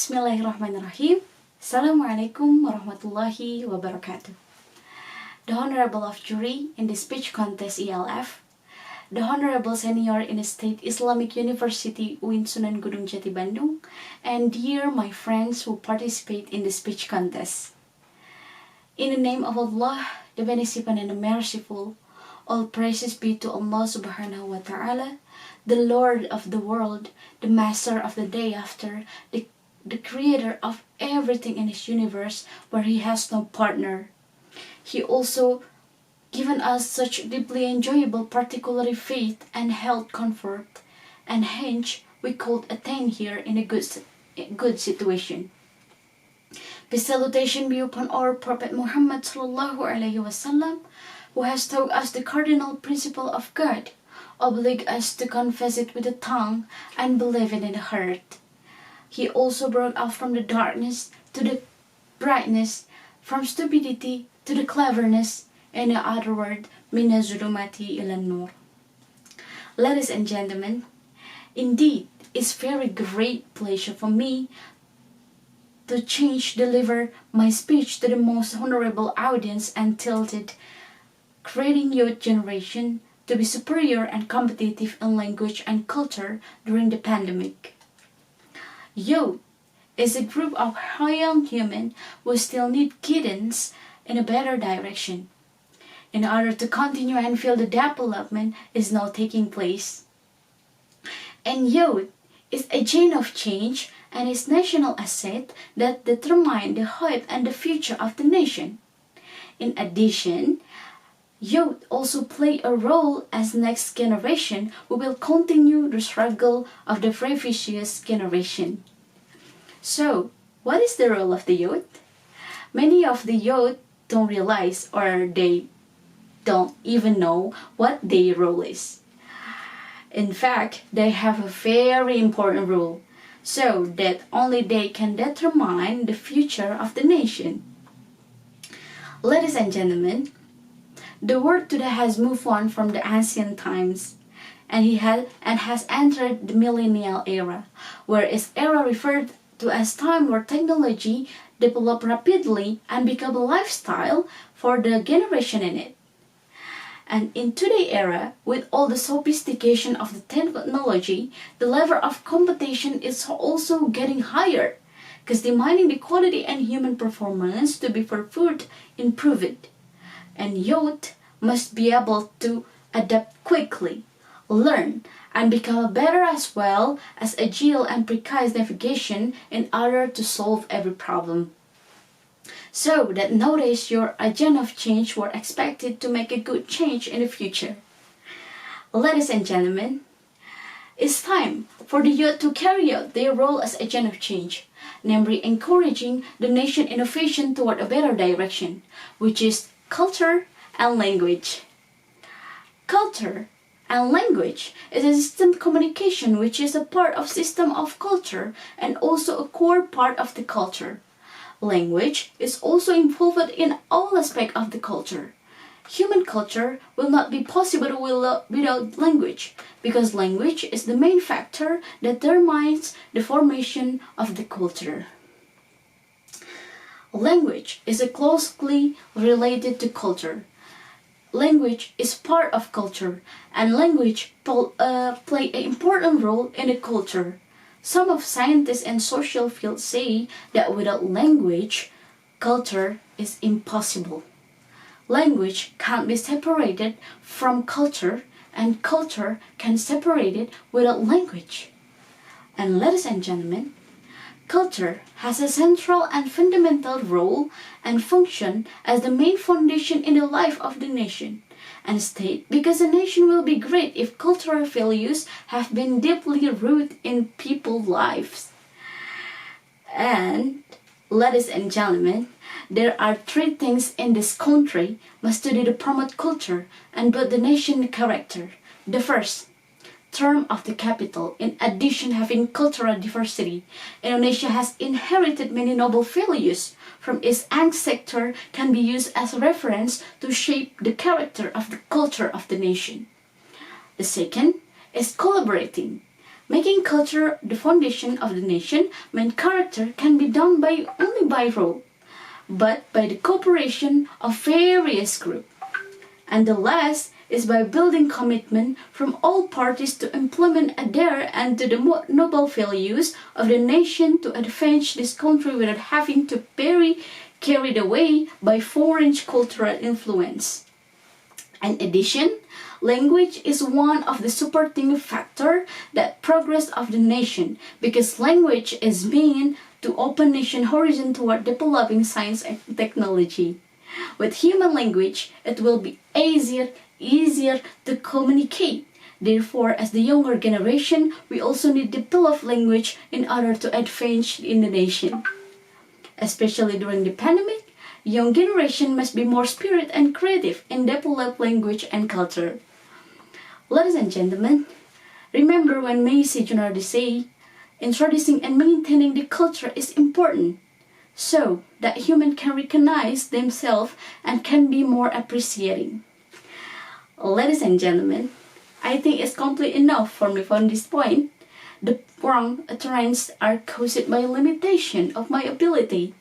Bismillahirrahmanirrahim. Assalamualaikum warahmatullahi wabarakatuh. The Honorable of Jury in the Speech Contest ALF, the Honorable Senior in the State Islamic University UIN Sunan Gunung Djati Bandung, and dear my friends who participate in the speech contest. In the name of Allah, the Beneficent and the Merciful, all praises be to Allah Subhanahu wa Ta'ala, the Lord of the world, the Master of the day after, the Creator of everything in His universe, where He has no partner. He also given us such deeply enjoyable particularly faith and health comfort, and hence we could attain here in a good situation. Peace salutation be upon our Prophet Muhammad sallallahu alaihi wasallam, who has taught us the cardinal principle of God, oblige us to confess it with the tongue and believe it in the heart. He also brought us from the darkness to the brightness, from stupidity to the cleverness, in other words, mina zulumati ila nur. Ladies and gentlemen, indeed, it's very great pleasure for me to deliver my speech to the most honorable audience entitled Creating Youth Generation to be Superior and Competitive in Language and Culture During the Pandemic. Youth is a group of young humans who still need guidance in a better direction, in order to continue and feel the development is now taking place. And youth is a gene of change and is national asset that determine the hope and the future of the nation. In addition, youth also play a role as next generation who will continue the struggle of the previous generation. So, what is the role of the youth? Many of the youth don't realize, or they don't even know what their role is. In fact, they have a very important role, so that only they can determine the future of the nation. Ladies and gentlemen, the world today has moved on from the ancient times, and has entered the millennial era, where its era referred to as time where technology developed rapidly and become a lifestyle for the generation in it. And in today's era, with all the sophistication of the technology, the level of competition is also getting higher, because demanding the quality and human performance to be further improved. And youth must be able to adapt quickly, learn, and become better as well as agile and precise navigation in order to solve every problem. So that nowadays your agent of change were expected to make a good change in the future. Ladies and gentlemen, it's time for the youth to carry out their role as agent of change, namely encouraging the nation innovation toward a better direction, which is culture and language. Culture and language is a system communication which is a part of system of culture and also a core part of the culture. Language is also involved in all aspects of the culture. Human culture will not be possible without language, because language is the main factor that determines the formation of the culture. Language is closely related to culture. Language is part of culture, and language play an important role in the culture. Some of scientists and social fields say that without language, culture is impossible. Language can't be separated from culture, and culture can separate it without language. And ladies and gentlemen, culture has a central and fundamental role and function as the main foundation in the life of the nation and state, because a nation will be great if cultural values have been deeply rooted in people's lives. And, ladies and gentlemen, there are three things in this country must do to promote culture and build the nation character. The first, term of the capital. In addition, having cultural diversity, Indonesia has inherited many noble values from its ancestor can be used as a reference to shape the character of the culture of the nation. The second is collaborating. Making culture the foundation of the nation, main character can be done only by rule, but by the cooperation of various groups. And the last is by building commitment from all parties to implement, adhere, and to the noble values of the nation to advance this country without having to be carried away by foreign cultural influence. In addition, language is one of the supporting factors that progress of the nation, because language is meant to open nation horizon toward developing science and technology. With human language, it will be easier to communicate. Therefore, as the younger generation, we also need to develop language in order to advance in the nation. Especially during the pandemic, young generation must be more spirit and creative in develop language and culture. Ladies and gentlemen, remember when Macy Junardi say, introducing and maintaining the culture is important, so that humans can recognize themselves and can be more appreciating. Ladies and gentlemen, I think it's complete enough for me from this point. The wrong utterance are caused by limitation of my ability